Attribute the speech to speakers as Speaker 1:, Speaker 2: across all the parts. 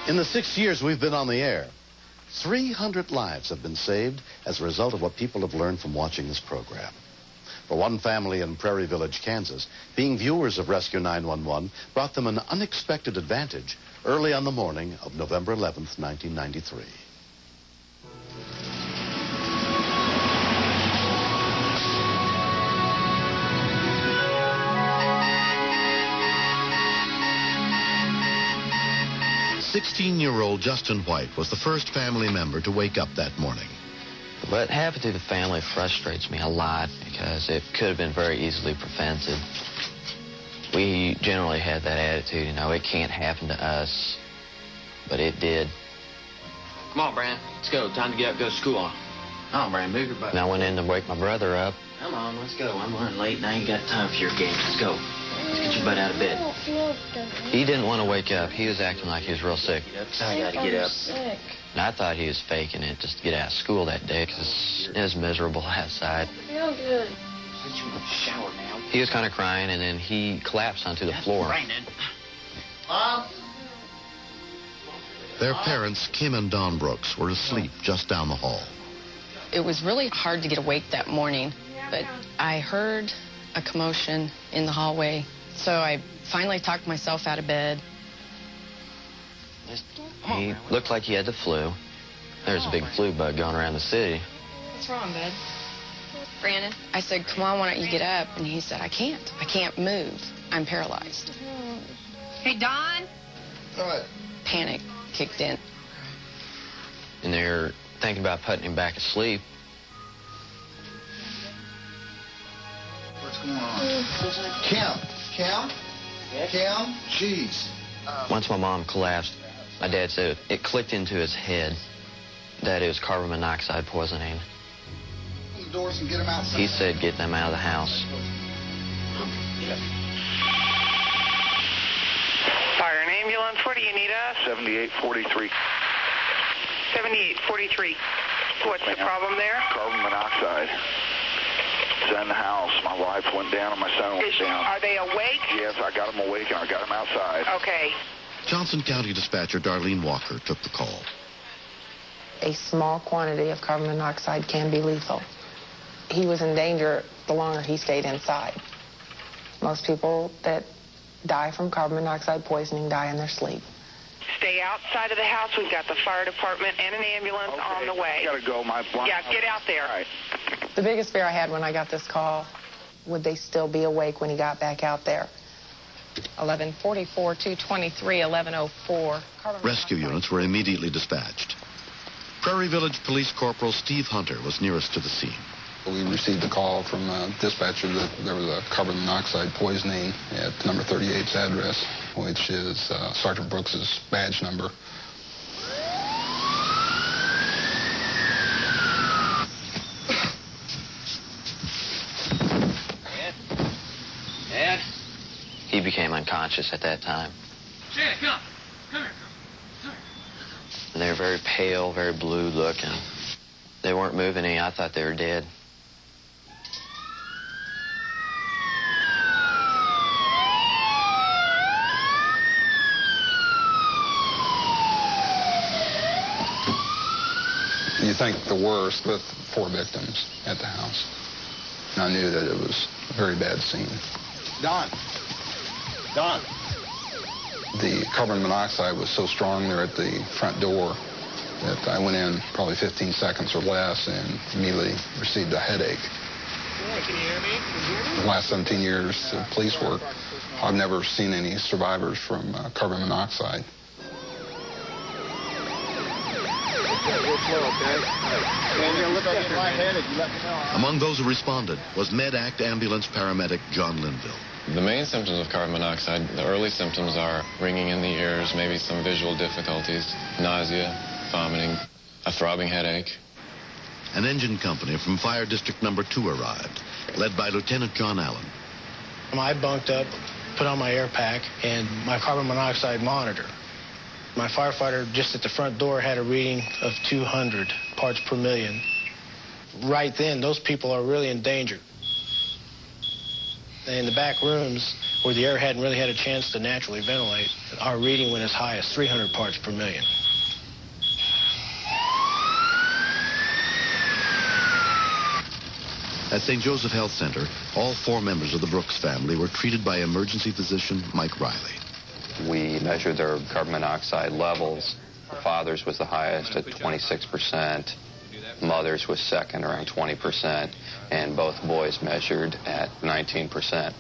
Speaker 1: In the 6 years we've been on the air, 300 lives have been saved as a result of what people have learned from watching this program. For one family in Prairie Village, Kansas, being viewers of Rescue 911 brought them an unexpected advantage early on the morning of November 11th, 1993. "16-year-old Justin White was the first family member to wake up that morning.
Speaker 2: What happened to the family frustrates me a lot because it could have been very easily prevented. We generally had that attitude, you know, it can't happen to us, but it did.
Speaker 3: Come on, Brand, let's go. Time to get up, go to school. Come on, Brand, move your butt.
Speaker 2: And I went in to wake my brother up.
Speaker 3: Come on, let's go. I'm running late and I ain't got time for your games. Let's go. Let's get your butt out of bed.
Speaker 2: He didn't want to wake up. He was acting like he was real sick.
Speaker 3: I gotta get up.
Speaker 2: And I thought he was faking it just to get out of school that day because it was miserable outside.
Speaker 4: I feel good.
Speaker 3: Since you want to shower now.
Speaker 2: He was kind of crying, and then he collapsed onto the floor.
Speaker 3: Mom?
Speaker 1: Their parents, Kim and Don Brooks, were asleep just down the hall.
Speaker 5: It was really hard to get awake that morning, but I heard a commotion in the hallway, so I finally talked myself out of bed.
Speaker 2: He looked like he had the flu. There's a big flu bug going around the city.
Speaker 5: What's wrong, bud? Brandon, I said, come on, why don't you get up? And he said, I can't move. I'm paralyzed.
Speaker 4: Hey, Don?
Speaker 6: What?
Speaker 5: Panic kicked in.
Speaker 2: And they're thinking about putting him back to sleep.
Speaker 6: What's going on? Kim? Jeez.
Speaker 2: Once my mom collapsed, my dad said it clicked into his head that it was carbon monoxide poisoning.
Speaker 6: Open the doors and get him outside.
Speaker 2: He said get them out of the house.
Speaker 7: Fire an ambulance. Where do you need us?
Speaker 8: 7843.
Speaker 7: 7843. What's the problem there?
Speaker 8: Carbon monoxide. It's in the house. My wife went down and my son went down.
Speaker 7: Are they awake?
Speaker 8: Yes, I got them awake and I got them outside.
Speaker 7: Okay.
Speaker 1: Johnson County dispatcher Darlene Walker took the call.
Speaker 9: A small quantity of carbon monoxide can be lethal. He was in danger the longer he stayed inside. Most people that die from carbon monoxide poisoning die in their sleep.
Speaker 7: Stay outside of the house. We've got the fire department and an ambulance on the way.
Speaker 8: I gotta go. My blind.
Speaker 7: Yeah, get out there.
Speaker 8: All right.
Speaker 9: The biggest fear I had when I got this call, would they still be awake when he got back out there? 1144, 223, 1104.
Speaker 1: Rescue units were immediately dispatched. Prairie Village Police Corporal Steve Hunter was nearest to the scene.
Speaker 10: We received a call from a dispatcher that there was a carbon monoxide poisoning at number 38's address, which is Sergeant Brooks's badge number.
Speaker 3: Ed?
Speaker 2: He became unconscious at that time.
Speaker 3: Ed, come here.
Speaker 2: And they were very pale, very blue looking. They weren't moving any. I thought they were dead.
Speaker 10: You think the worst with 4 victims at the house. And I knew that it was a very bad scene.
Speaker 6: Don.
Speaker 10: The carbon monoxide was so strong there at the front door that I went in probably 15 seconds or less and immediately received a headache.
Speaker 6: Can you hear me?
Speaker 10: The last 17 years of police work, I've never seen any survivors from carbon monoxide.
Speaker 1: Among those who responded was MedAct ambulance paramedic John Linville.
Speaker 11: The main symptoms of carbon monoxide, the early symptoms are ringing in the ears, maybe some visual difficulties, nausea, vomiting, a throbbing headache.
Speaker 1: An engine company from Fire District Number 2 arrived, led by Lieutenant John Allen.
Speaker 12: I bunked up, put on my air pack, and my carbon monoxide monitor. My firefighter just at the front door had a reading of 200 parts per million. Right then, those people are really in danger. In the back rooms, where the air hadn't really had a chance to naturally ventilate, our reading went as high as 300 parts per million.
Speaker 1: At St. Joseph Health Center, all 4 members of the Brooks family were treated by emergency physician Mike Riley.
Speaker 13: We measured their carbon monoxide levels. Father's was the highest at 26%. Mother's was second, around 20%. And both boys measured at 19%.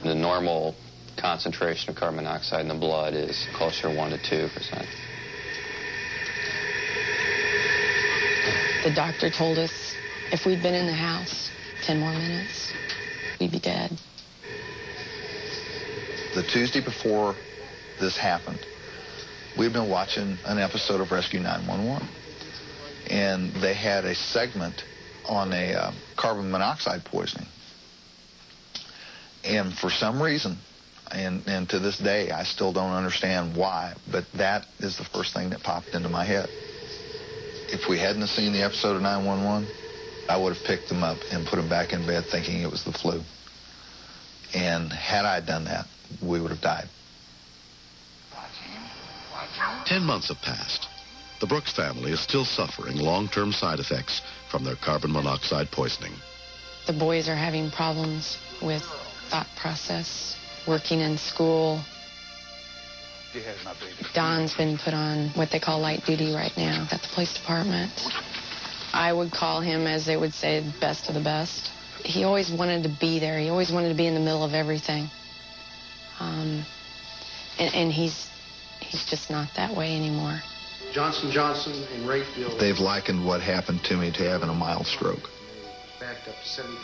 Speaker 13: The normal concentration of carbon monoxide in the blood is closer to 1 to 2%.
Speaker 5: The doctor told us if we'd been in the house 10 more minutes, we'd be dead.
Speaker 6: The Tuesday before this happened, we'd been watching an episode of Rescue 911, and they had a segment on a carbon monoxide poisoning. And for some reason, and to this day, I still don't understand why, but that is the first thing that popped into my head. If we hadn't seen the episode of 911, I would have picked them up and put them back in bed thinking it was the flu. And had I done that, we would have died.
Speaker 1: 10 months have passed. The Brooks family is still suffering long-term side effects from their carbon monoxide poisoning.
Speaker 5: The boys are having problems with thought process, working in school. Don's been put on what they call light duty right now at the police department. I would call him, as they would say, the best of the best. He always wanted to be there. He always wanted to be in the middle of everything. And he's just not that way anymore.
Speaker 14: Johnson Johnson in Rayfield.
Speaker 6: They've likened what happened to me to having a mild stroke.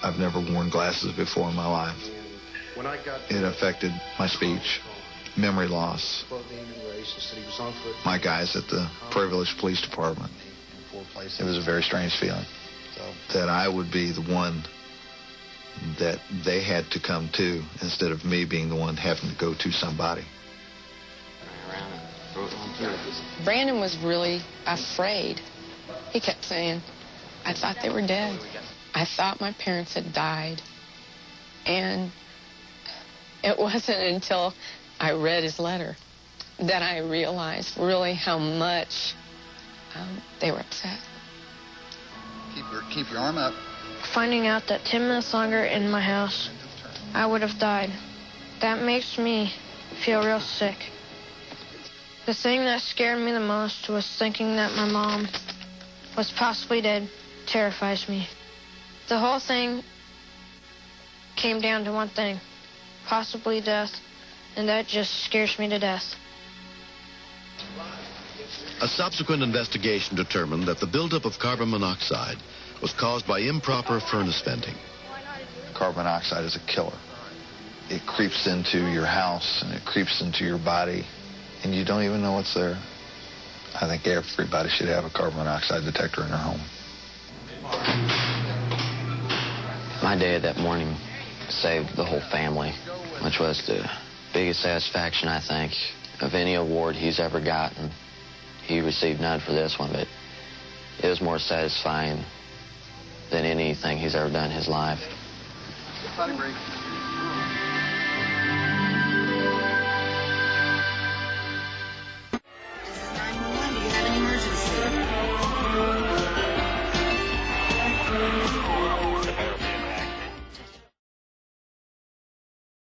Speaker 6: I've never worn glasses before in my life. It affected my speech, memory loss. My guys at the Prairie Village Police Department. It was a very strange feeling that I would be the one that they had to come to instead of me being the one having to go to somebody.
Speaker 5: Brandon was really afraid. He kept saying, I thought they were dead. I thought my parents had died. And it wasn't until I read his letter that I realized really how much they were upset.
Speaker 6: Keep your arm up.
Speaker 15: Finding out that 10 minutes longer in my house, I would have died. That makes me feel real sick. The thing that scared me the most was thinking that my mom was possibly dead. Terrifies me. The whole thing came down to one thing, possibly death, and that just scares me to death.
Speaker 1: A subsequent investigation determined that the buildup of carbon monoxide was caused by improper furnace venting.
Speaker 6: Carbon monoxide is a killer. It creeps into your house and it creeps into your body, and you don't even know what's there. I think everybody should have a carbon monoxide detector in their home.
Speaker 2: My dad that morning saved the whole family, which was the biggest satisfaction, I think, of any award he's ever gotten. He received none for this one, but it was more satisfying than anything he's ever done in his life.